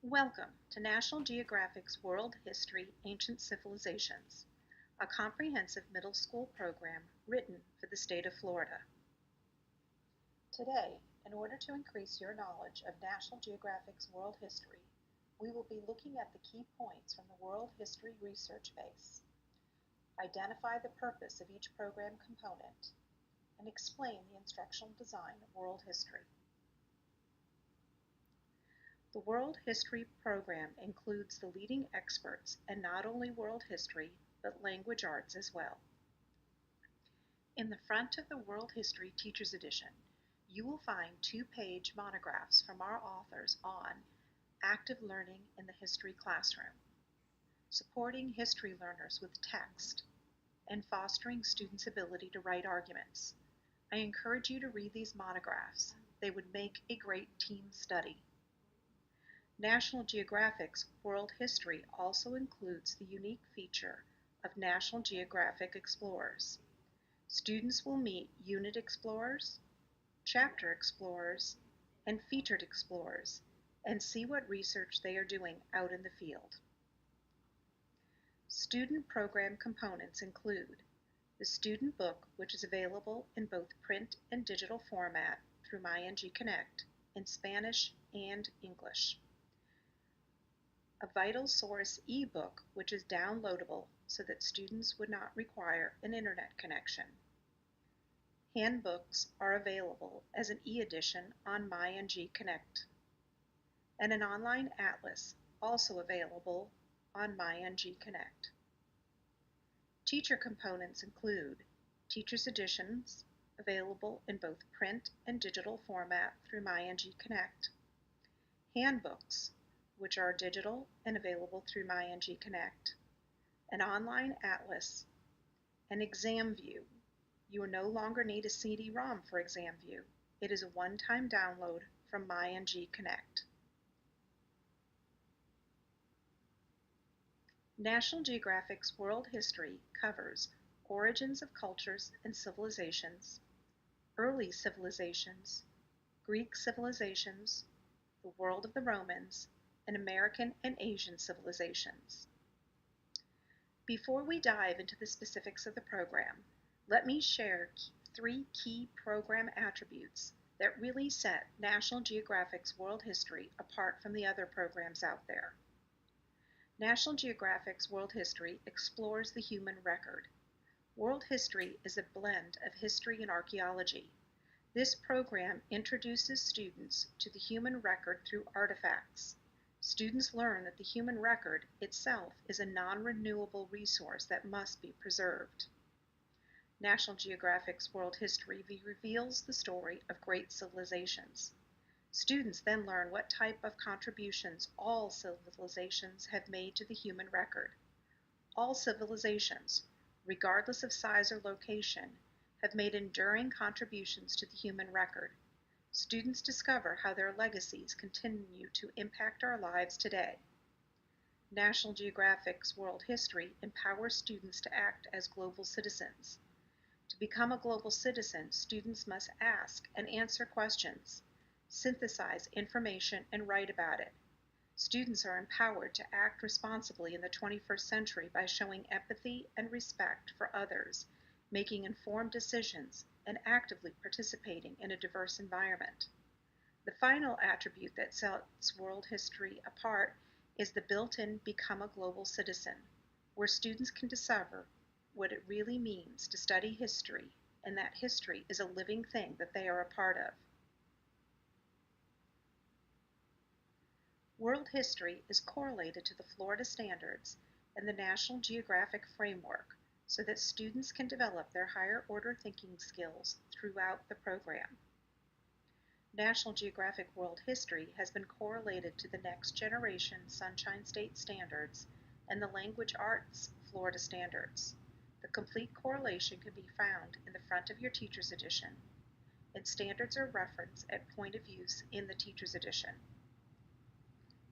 Welcome to National Geographic's World History Ancient Civilizations, a comprehensive middle school program written for the state of Florida. Today, in order to increase your knowledge of National Geographic's world history, we will be looking at the key points from the World History Research Base, identify the purpose of each program component, and explain the instructional design of world history. The World History program includes the leading experts in not only world history, but language arts as well. In the front of the World History Teacher's Edition, you will find two-page monographs from our authors on active learning in the history classroom, supporting history learners with text, and fostering students' ability to write arguments. I encourage you to read these monographs. They would make a great team study. National Geographic's World History also includes the unique feature of National Geographic Explorers. Students will meet unit explorers, chapter explorers, and featured explorers, and see what research they are doing out in the field. Student program components include the student book, which is available in both print and digital format through MyNG Connect in Spanish and English. A Vital Source e-book, which is downloadable so that students would not require an internet connection. Handbooks are available as an e-edition on MyNG Connect. And an online atlas, also available on MyNG Connect. Teacher components include Teacher's Editions, available in both print and digital format through MyNG Connect. Handbooks, which are digital and available through MyNG Connect, an online atlas, and ExamView. You will no longer need a CD-ROM for ExamView. It is a one-time download from MyNG Connect. National Geographic's World History covers origins of cultures and civilizations, early civilizations, Greek civilizations, the world of the Romans, and American and Asian civilizations. Before we dive into the specifics of the program, let me share three key program attributes that really set National Geographic's World History apart from the other programs out there. National Geographic's World History explores the human record. World history is a blend of history and archaeology. This program introduces students to the human record through artifacts. Students learn that the human record itself is a non-renewable resource that must be preserved. National Geographic's World History reveals the story of great civilizations. Students then learn what type of contributions all civilizations have made to the human record. All civilizations, regardless of size or location, have made enduring contributions to the human record. Students discover how their legacies continue to impact our lives today. National Geographic's World History empowers students to act as global citizens. To become a global citizen, students must ask and answer questions, synthesize information, and write about it. Students are empowered to act responsibly in the 21st century by showing empathy and respect for others, making informed decisions, and actively participating in a diverse environment. The final attribute that sets world history apart is the built-in Become a Global Citizen, where students can discover what it really means to study history and that history is a living thing that they are a part of. World history is correlated to the Florida standards and the National Geographic framework so that students can develop their higher order thinking skills throughout the program. National Geographic World History has been correlated to the Next Generation Sunshine State Standards and the Language Arts Florida Standards. The complete correlation can be found in the front of your Teacher's Edition, and standards are referenced at point of use in the Teacher's Edition.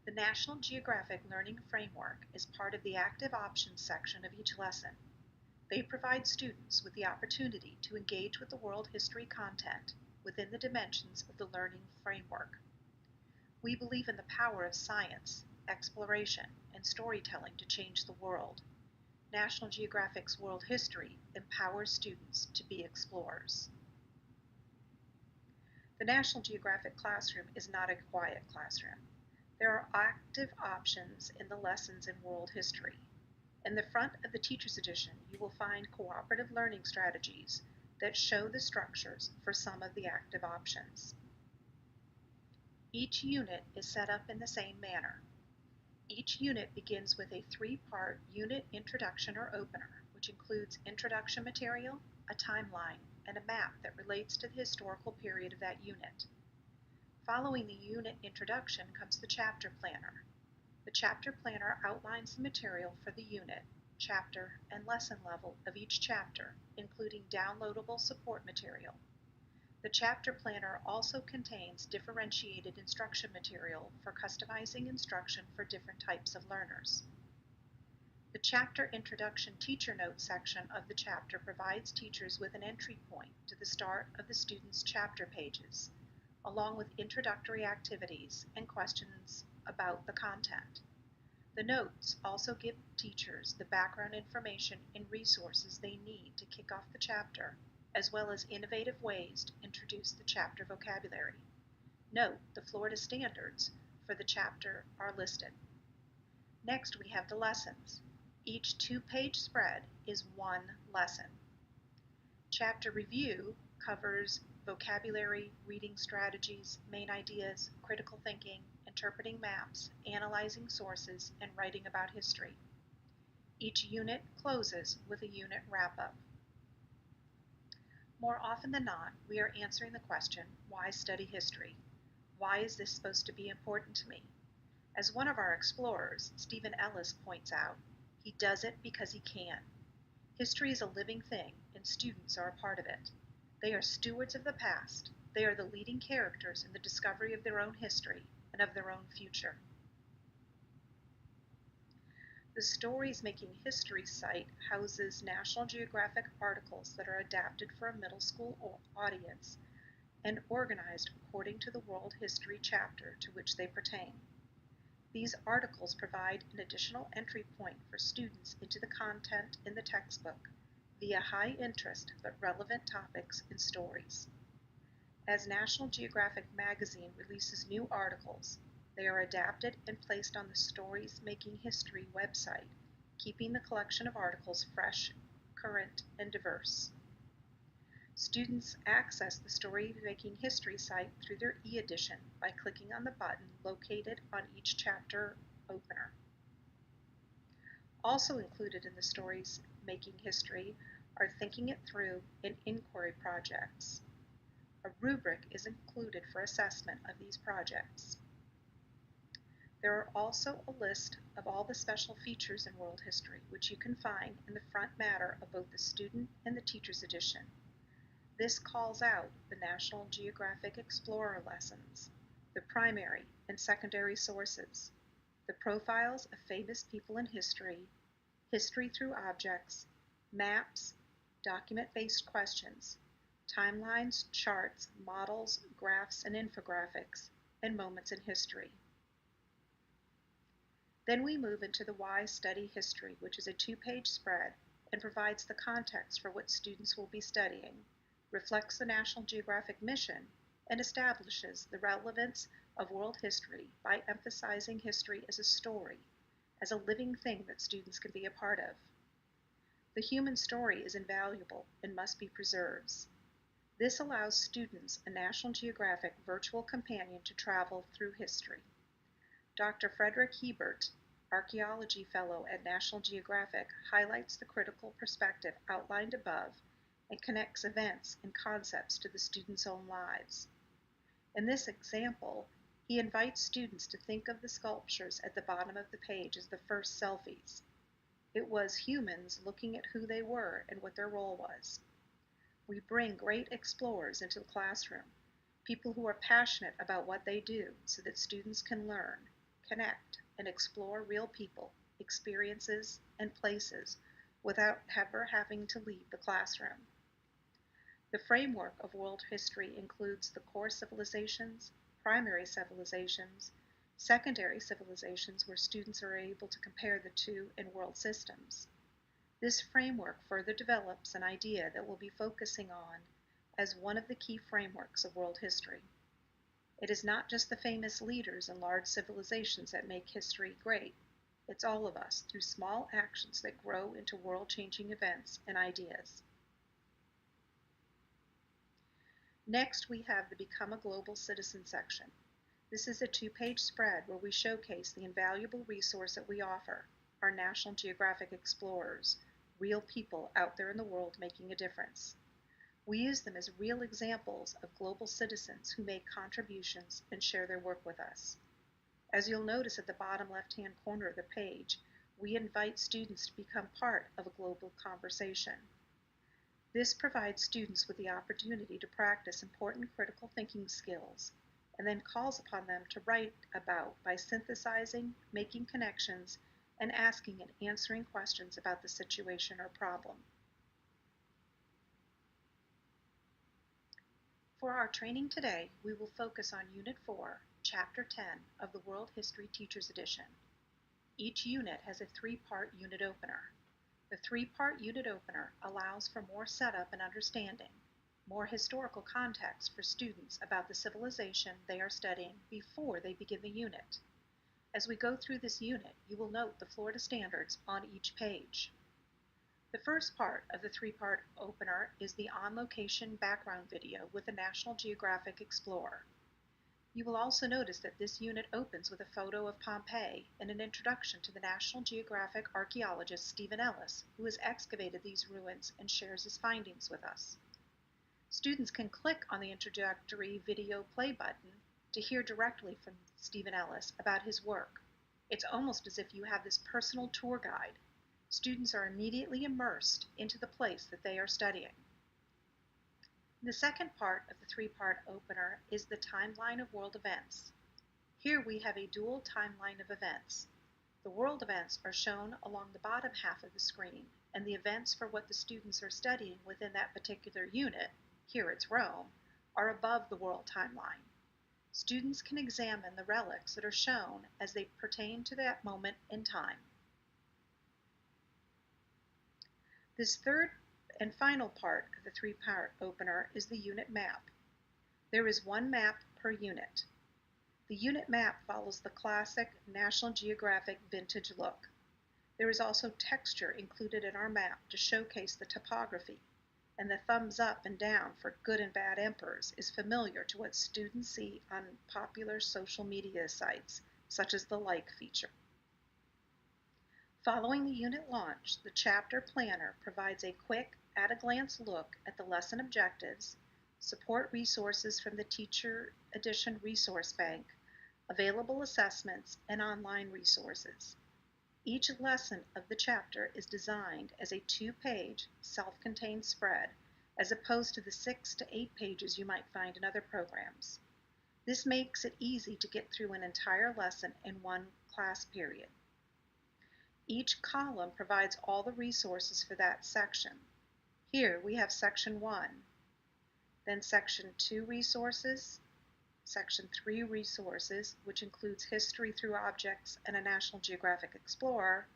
The National Geographic Learning Framework is part of the Active Options section of each lesson. They provide students with the opportunity to engage with the world history content within the dimensions of the learning framework. We believe in the power of science, exploration, and storytelling to change the world. National Geographic's World History empowers students to be explorers. The National Geographic classroom is not a quiet classroom. There are active options in the lessons in world history. In the front of the Teacher's Edition, you will find cooperative learning strategies that show the structures for some of the active options. Each unit is set up in the same manner. Each unit begins with a three-part unit introduction or opener, which includes introduction material, a timeline, and a map that relates to the historical period of that unit. Following the unit introduction comes the chapter planner. The chapter planner outlines the material for the unit, chapter, and lesson level of each chapter, including downloadable support material. The chapter planner also contains differentiated instruction material for customizing instruction for different types of learners. The chapter introduction teacher notes section of the chapter provides teachers with an entry point to the start of the students' chapter pages, along with introductory activities and questions about the content. The notes also give teachers the background information and resources they need to kick off the chapter, as well as innovative ways to introduce the chapter vocabulary. Note, the Florida standards for the chapter are listed. Next, we have the lessons. Each two-page spread is one lesson. Chapter review covers vocabulary, reading strategies, main ideas, critical thinking, interpreting maps, analyzing sources, and writing about history. Each unit closes with a unit wrap-up. More often than not, we are answering the question, why study history? Why is this supposed to be important to me? As one of our explorers, Stephen Ellis, points out, he does it because he can. History is a living thing, and students are a part of it. They are stewards of the past. They are the leading characters in the discovery of their own history and of their own future. The Stories Making History site houses National Geographic articles that are adapted for a middle school audience and organized according to the World History chapter to which they pertain. These articles provide an additional entry point for students into the content in the textbook via high interest but relevant topics and stories. As National Geographic magazine releases new articles, they are adapted and placed on the Stories Making History website, keeping the collection of articles fresh, current, and diverse. Students access the Story Making History site through their e-edition by clicking on the button located on each chapter opener. Also included in the Stories Making History are Thinking It Through and Inquiry projects. A rubric is included for assessment of these projects. There are also a list of all the special features in World History, which you can find in the front matter of both the Student and the Teacher's Edition. This calls out the National Geographic Explorer lessons, the primary and secondary sources, the profiles of famous people in history, history through objects, maps, document-based questions, timelines, charts, models, graphs, and infographics, and moments in history. Then we move into the Why Study History, which is a two-page spread and provides the context for what students will be studying, reflects the National Geographic mission, and establishes the relevance of world history by emphasizing history as a story, as a living thing that students can be a part of. The human story is invaluable and must be preserved. This allows students a National Geographic virtual companion to travel through history. Dr. Frederick Hebert, Archaeology Fellow at National Geographic, highlights the critical perspective outlined above and connects events and concepts to the students' own lives. In this example, he invites students to think of the sculptures at the bottom of the page as the first selfies. It was humans looking at who they were and what their role was. We bring great explorers into the classroom, people who are passionate about what they do so that students can learn, connect, and explore real people, experiences, and places without ever having to leave the classroom. The framework of world history includes the core civilizations, primary civilizations, secondary civilizations where students are able to compare the two, and world systems. This framework further develops an idea that we'll be focusing on as one of the key frameworks of world history. It is not just the famous leaders and large civilizations that make history great. It's all of us through small actions that grow into world-changing events and ideas. Next, we have the Become a Global Citizen section. This is a 2-page spread where we showcase the invaluable resource that we offer, our National Geographic explorers, real people out there in the world making a difference. We use them as real examples of global citizens who make contributions and share their work with us. As you'll notice at the bottom left-hand corner of the page, we invite students to become part of a global conversation. This provides students with the opportunity to practice important critical thinking skills, and then calls upon them to write about by synthesizing, making connections, and asking and answering questions about the situation or problem. For our training today, we will focus on Unit 4, Chapter 10 of the World History Teachers Edition. Each unit has a 3-part unit opener. The 3-part unit opener allows for more setup and understanding, more historical context for students about the civilization they are studying before they begin the unit. As we go through this unit, you will note the Florida standards on each page. The first part of the 3-part opener is the on-location background video with the National Geographic Explorer. You will also notice that this unit opens with a photo of Pompeii and an introduction to the National Geographic archaeologist Stephen Ellis, who has excavated these ruins and shares his findings with us. Students can click on the introductory video play button to hear directly from Stephen Ellis about his work. It's almost as if you have this personal tour guide. Students are immediately immersed into the place that they are studying. The second part of the 3-part opener is the timeline of world events. Here we have a dual timeline of events. The world events are shown along the bottom half of the screen, and the events for what the students are studying within that particular unit, here it's Rome, are above the world timeline. Students can examine the relics that are shown as they pertain to that moment in time. This third and final part of the 3-part opener is the unit map. There is one map per unit. The unit map follows the classic National Geographic vintage look. There is also texture included in our map to showcase the topography, and the thumbs up and down for good and bad emperors is familiar to what students see on popular social media sites, such as the like feature. Following the unit launch, the chapter planner provides a quick, at-a-glance look at the lesson objectives, support resources from the Teacher Edition Resource Bank, available assessments, and online resources. Each lesson of the chapter is designed as a 2-page, self-contained spread, as opposed to the 6 to 8 pages you might find in other programs. This makes it easy to get through an entire lesson in one class period. Each column provides all the resources for that section. Here we have Section 1, then Section 2 resources, Section 3 resources, which includes history through objects and a National Geographic Explorer,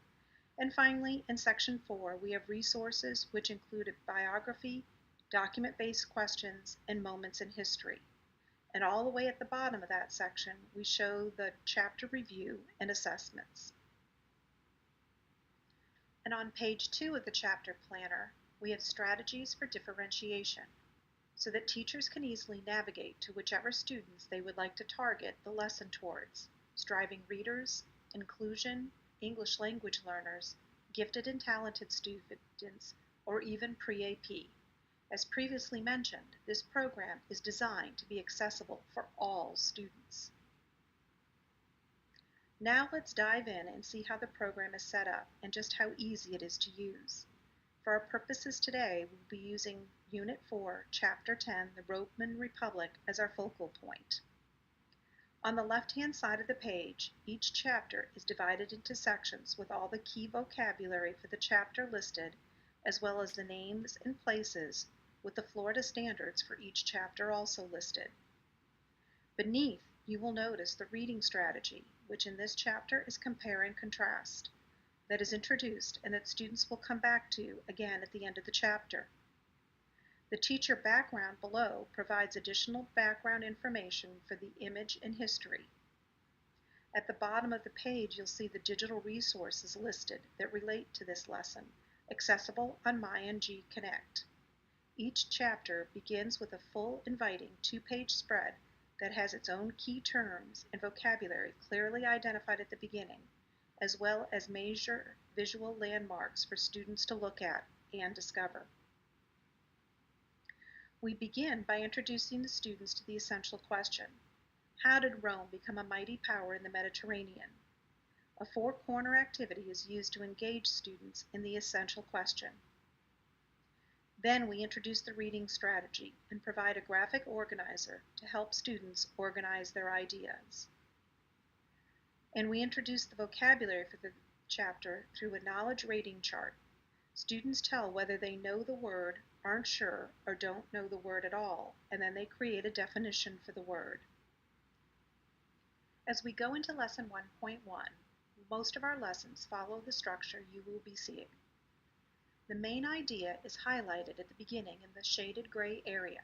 and finally in Section 4 we have resources which include a biography, document-based questions, and moments in history. And all the way at the bottom of that section we show the chapter review and assessments. And on page 2 of the chapter planner, we have strategies for differentiation, so that teachers can easily navigate to whichever students they would like to target the lesson towards: striving readers, inclusion, English language learners, gifted and talented students, or even pre-AP. As previously mentioned, this program is designed to be accessible for all students. Now let's dive in and see how the program is set up and just how easy it is to use. For our purposes today, we'll be using Unit 4, Chapter 10, the Roman Republic, as our focal point. On the left-hand side of the page, each chapter is divided into sections with all the key vocabulary for the chapter listed, as well as the names and places, with the Florida standards for each chapter also listed. Beneath You will notice the reading strategy, which in this chapter is compare and contrast, that is introduced and that students will come back to again at the end of the chapter. The teacher background below provides additional background information for the image and history. At the bottom of the page, you'll see the digital resources listed that relate to this lesson, accessible on MyNG Connect. Each chapter begins with a full, inviting two-page spread that has its own key terms and vocabulary clearly identified at the beginning, as well as major visual landmarks for students to look at and discover. We begin by introducing the students to the essential question: how did Rome become a mighty power in the Mediterranean? A four-corner activity is used to engage students in the essential question. Then we introduce the reading strategy and provide a graphic organizer to help students organize their ideas. And we introduce the vocabulary for the chapter through a knowledge rating chart. Students tell whether they know the word, aren't sure, or don't know the word at all, and then they create a definition for the word. As we go into Lesson 1.1, most of our lessons follow the structure you will be seeing. The main idea is highlighted at the beginning in the shaded gray area.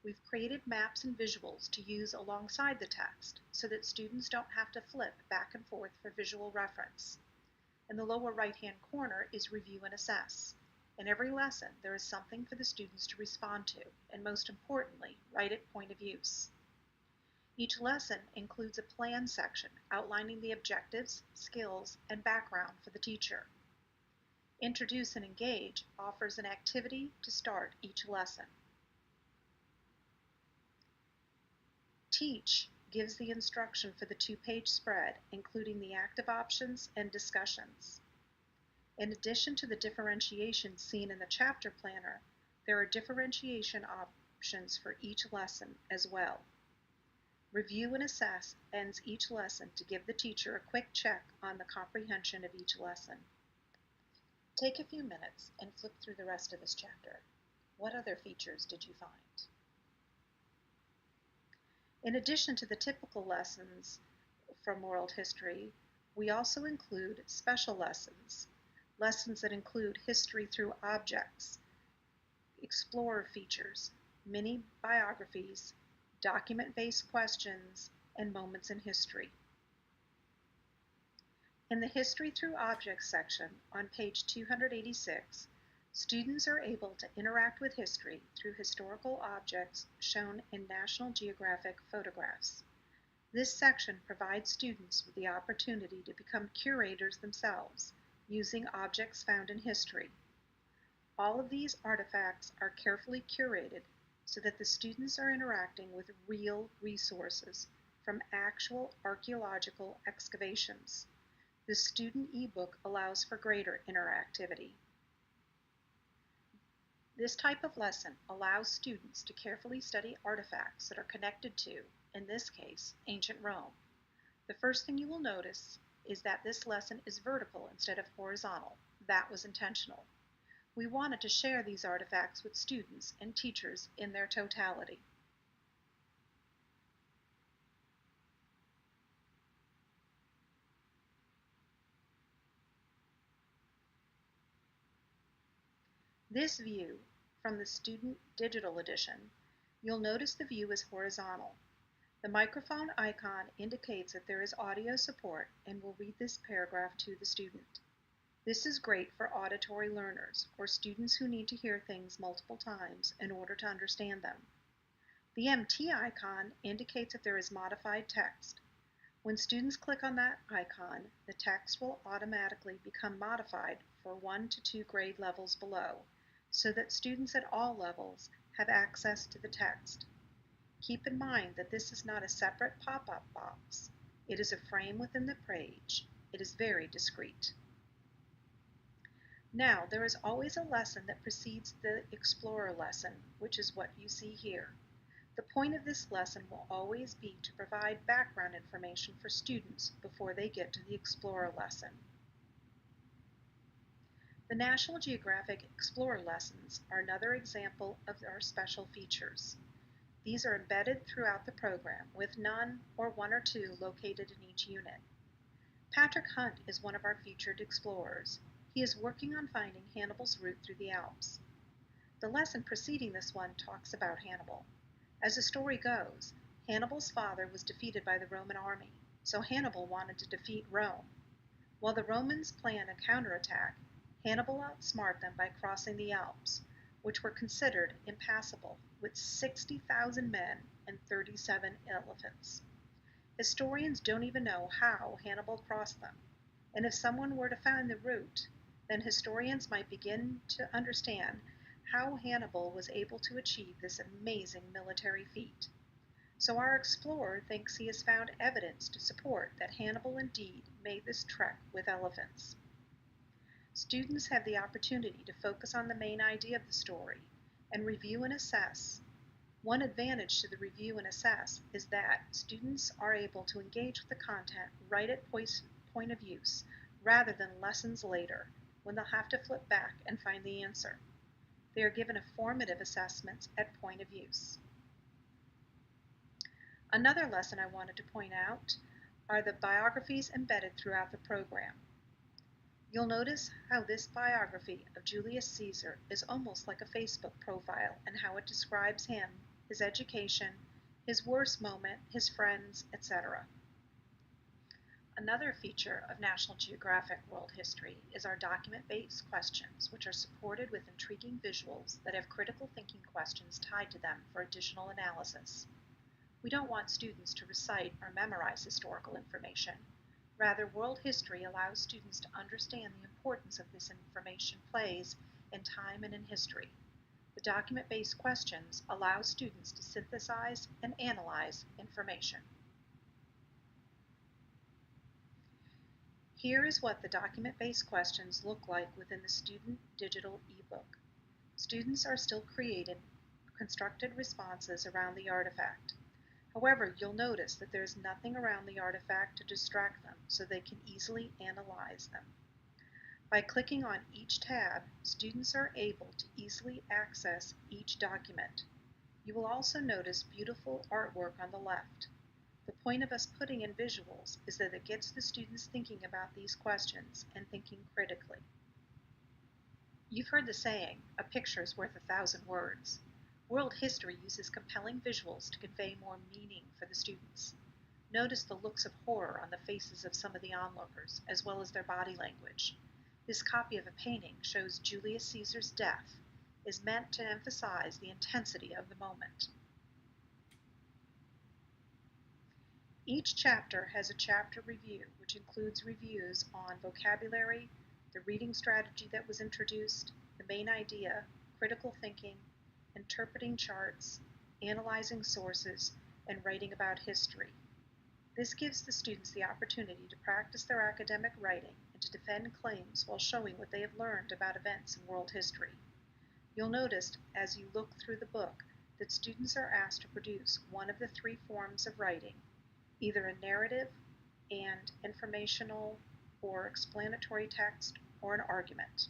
We've created maps and visuals to use alongside the text so that students don't have to flip back and forth for visual reference. In the lower right-hand corner is Review and Assess. In every lesson, there is something for the students to respond to, and most importantly, write at point of use. Each lesson includes a plan section outlining the objectives, skills, and background for the teacher. Introduce and Engage offers an activity to start each lesson. Teach gives the instruction for the two-page spread, including the active options and discussions. In addition to the differentiation seen in the chapter planner, there are differentiation options for each lesson as well. Review and Assess ends each lesson to give the teacher a quick check on the comprehension of each lesson. Take a few minutes and flip through the rest of this chapter. What other features did you find? In addition to the typical lessons from world history, we also include special lessons, lessons that include history through objects, explorer features, mini biographies, document-based questions, and moments in history. In the History Through Objects section on page 286, students are able to interact with history through historical objects shown in National Geographic photographs. This section provides students with the opportunity to become curators themselves using objects found in history. All of these artifacts are carefully curated so that the students are interacting with real resources from actual archaeological excavations. The student ebook allows for greater interactivity. This type of lesson allows students to carefully study artifacts that are connected to, in this case, ancient Rome. The first thing you will notice is that this lesson is vertical instead of horizontal. That was intentional. We wanted to share these artifacts with students and teachers in their totality. This view, from the Student Digital Edition, you'll notice the view is horizontal. The microphone icon indicates that there is audio support and will read this paragraph to the student. This is great for auditory learners or students who need to hear things multiple times in order to understand them. The MT icon indicates that there is modified text. When students click on that icon, the text will automatically become modified for 1 to 2 grade levels below, so that students at all levels have access to the text. Keep in mind that this is not a separate pop-up box. It is a frame within the page. It is very discreet. Now, there is always a lesson that precedes the Explorer lesson, which is what you see here. The point of this lesson will always be to provide background information for students before they get to the Explorer lesson. The National Geographic Explorer lessons are another example of our special features. These are embedded throughout the program, with none or one or two located in each unit. Patrick Hunt is one of our featured explorers. He is working on finding Hannibal's route through the Alps. The lesson preceding this one talks about Hannibal. As the story goes, Hannibal's father was defeated by the Roman army, so Hannibal wanted to defeat Rome. While the Romans planned a counterattack, Hannibal outsmarted them by crossing the Alps, which were considered impassable, with 60,000 men and 37 elephants. Historians don't even know how Hannibal crossed them, and if someone were to find the route, then historians might begin to understand how Hannibal was able to achieve this amazing military feat. So our explorer thinks he has found evidence to support that Hannibal indeed made this trek with elephants. Students have the opportunity to focus on the main idea of the story and review and assess. One advantage to the review and assess is that students are able to engage with the content right at point of use, rather than lessons later, when they'll have to flip back and find the answer. They are given formative assessments at point of use. Another lesson I wanted to point out are the biographies embedded throughout the program. You'll notice how this biography of Julius Caesar is almost like a Facebook profile and how it describes him, his education, his worst moment, his friends, etc. Another feature of National Geographic World History is our document-based questions, which are supported with intriguing visuals that have critical thinking questions tied to them for additional analysis. We don't want students to recite or memorize historical information. Rather, world history allows students to understand the importance of this information plays in time and in history. The document-based questions allow students to synthesize and analyze information. Here is what the document-based questions look like within the student digital ebook. Students are still creating constructed responses around the artifact. However, you'll notice that there's nothing around the artifact to distract them, so they can easily analyze them. By clicking on each tab, students are able to easily access each document. You will also notice beautiful artwork on the left. The point of us putting in visuals is that it gets the students thinking about these questions and thinking critically. You've heard the saying, a picture is worth 1,000 words. World history uses compelling visuals to convey more meaning for the students. Notice the looks of horror on the faces of some of the onlookers, as well as their body language. This copy of a painting shows Julius Caesar's death, is meant to emphasize the intensity of the moment. Each chapter has a chapter review, which includes reviews on vocabulary, the reading strategy that was introduced, the main idea, critical thinking, interpreting charts, analyzing sources, and writing about history. This gives the students the opportunity to practice their academic writing and to defend claims while showing what they have learned about events in world history. You'll notice as you look through the book that students are asked to produce one of the three forms of writing, either a narrative and informational or explanatory text or an argument.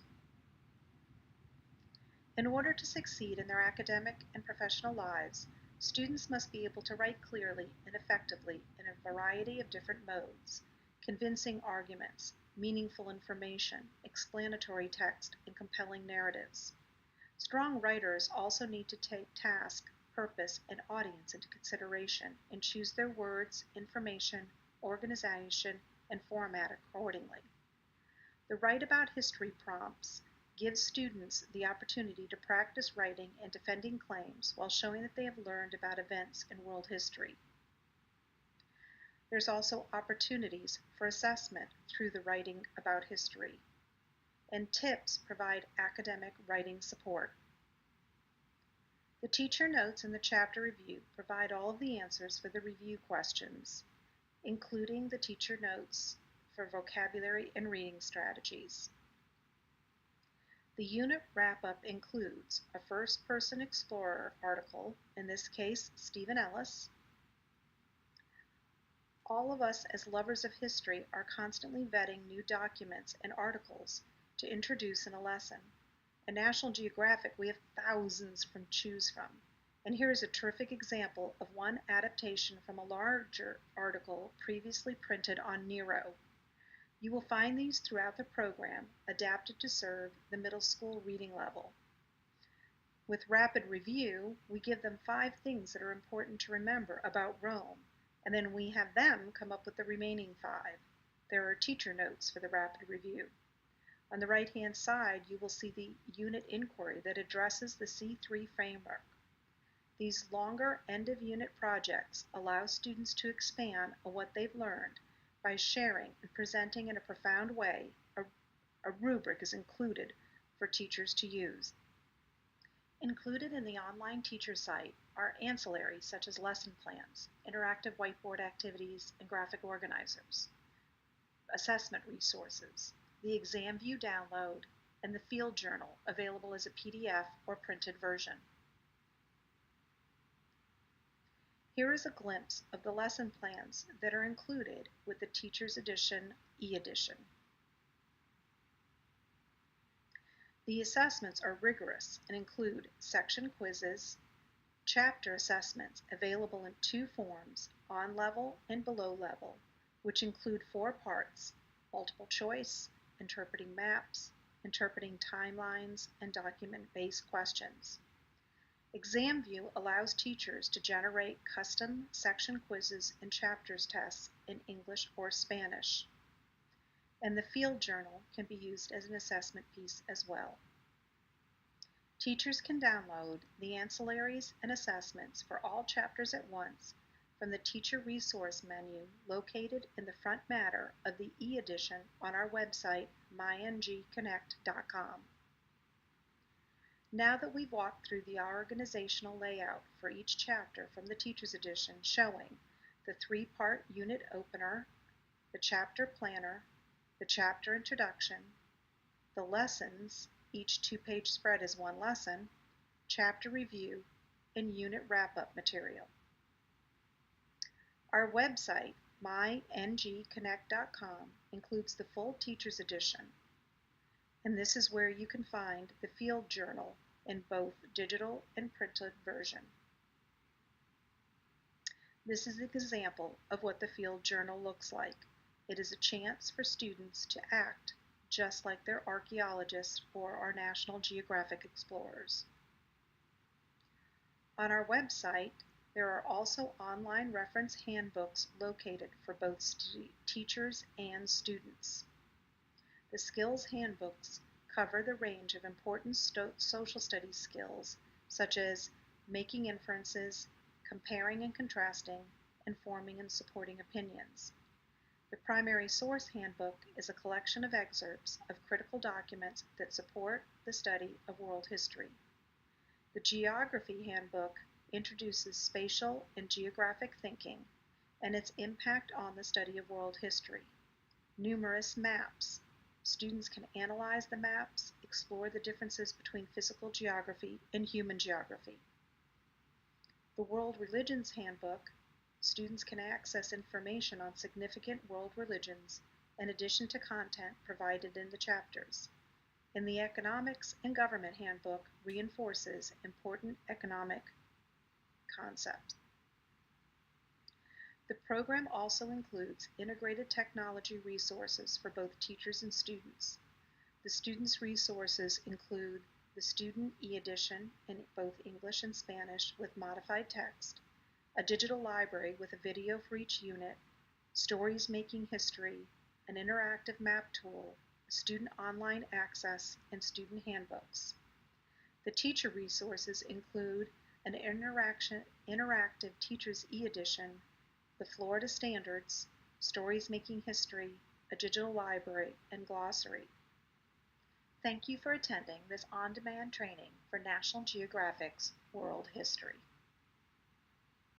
In order to succeed in their academic and professional lives, students must be able to write clearly and effectively in a variety of different modes: convincing arguments, meaningful information, explanatory text, and compelling narratives. Strong writers also need to take task, purpose, and audience into consideration and choose their words, information, organization, and format accordingly. The Write About History prompts gives students the opportunity to practice writing and defending claims while showing that they have learned about events in world history. There's also opportunities for assessment through the Writing About History, and tips provide academic writing support. The teacher notes in the chapter review provide all of the answers for the review questions, including the teacher notes for vocabulary and reading strategies. The unit wrap-up includes a first-person explorer article, in this case Stephen Ellis. All of us as lovers of history are constantly vetting new documents and articles to introduce in a lesson. At National Geographic, we have thousands to choose from. And here is a terrific example of one adaptation from a larger article previously printed on Nero. You will find these throughout the program, adapted to serve the middle school reading level. With rapid review, we give them 5 things that are important to remember about Rome, and then we have them come up with the remaining 5. There are teacher notes for the rapid review. On the right-hand side, you will see the unit inquiry that addresses the C3 framework. These longer end-of-unit projects allow students to expand on what they've learned by sharing and presenting in a profound way. A rubric is included for teachers to use. Included in the online teacher site are ancillaries such as lesson plans, interactive whiteboard activities, and graphic organizers, assessment resources, the ExamView download, and the field journal available as a PDF or printed version. Here is a glimpse of the lesson plans that are included with the Teacher's Edition e-edition. The assessments are rigorous and include section quizzes, chapter assessments available in 2 forms, on level and below level, which include 4 parts: multiple choice, interpreting maps, interpreting timelines, and document-based questions. ExamView allows teachers to generate custom section quizzes and chapters tests in English or Spanish. And the field journal can be used as an assessment piece as well. Teachers can download the ancillaries and assessments for all chapters at once from the Teacher Resource menu located in the front matter of the e-edition on our website, myngconnect.com. Now that we've walked through the organizational layout for each chapter from the Teacher's Edition, showing the 3-part unit opener, the chapter planner, the chapter introduction, the lessons, each 2-page spread is 1 lesson, chapter review, and unit wrap-up material. Our website, myngconnect.com, includes the full Teacher's Edition, and this is where you can find the field journal in both digital and printed version. This is an example of what the field journal looks like. It is a chance for students to act just like they're archaeologists or our National Geographic explorers. On our website, there are also online reference handbooks located for both teachers and students. The skills handbooks cover the range of important social studies skills such as making inferences, comparing and contrasting, and forming and supporting opinions. The primary source handbook is a collection of excerpts of critical documents that support the study of world history. The geography handbook introduces spatial and geographic thinking and its impact on the study of world history. Numerous maps. Students can analyze the maps, explore the differences between physical geography and human geography. The World Religions Handbook. Students can access information on significant world religions in addition to content provided in the chapters. And the Economics and Government Handbook reinforces important economic concepts. The program also includes integrated technology resources for both teachers and students. The students' resources include the Student e-edition in both English and Spanish with modified text, a digital library with a video for each unit, Stories Making History, an interactive map tool, student online access, and student handbooks. The teacher resources include an interactive Teacher's e-edition, the Florida Standards, Stories Making History, a digital library, and glossary. Thank you for attending this on-demand training for National Geographic's World History.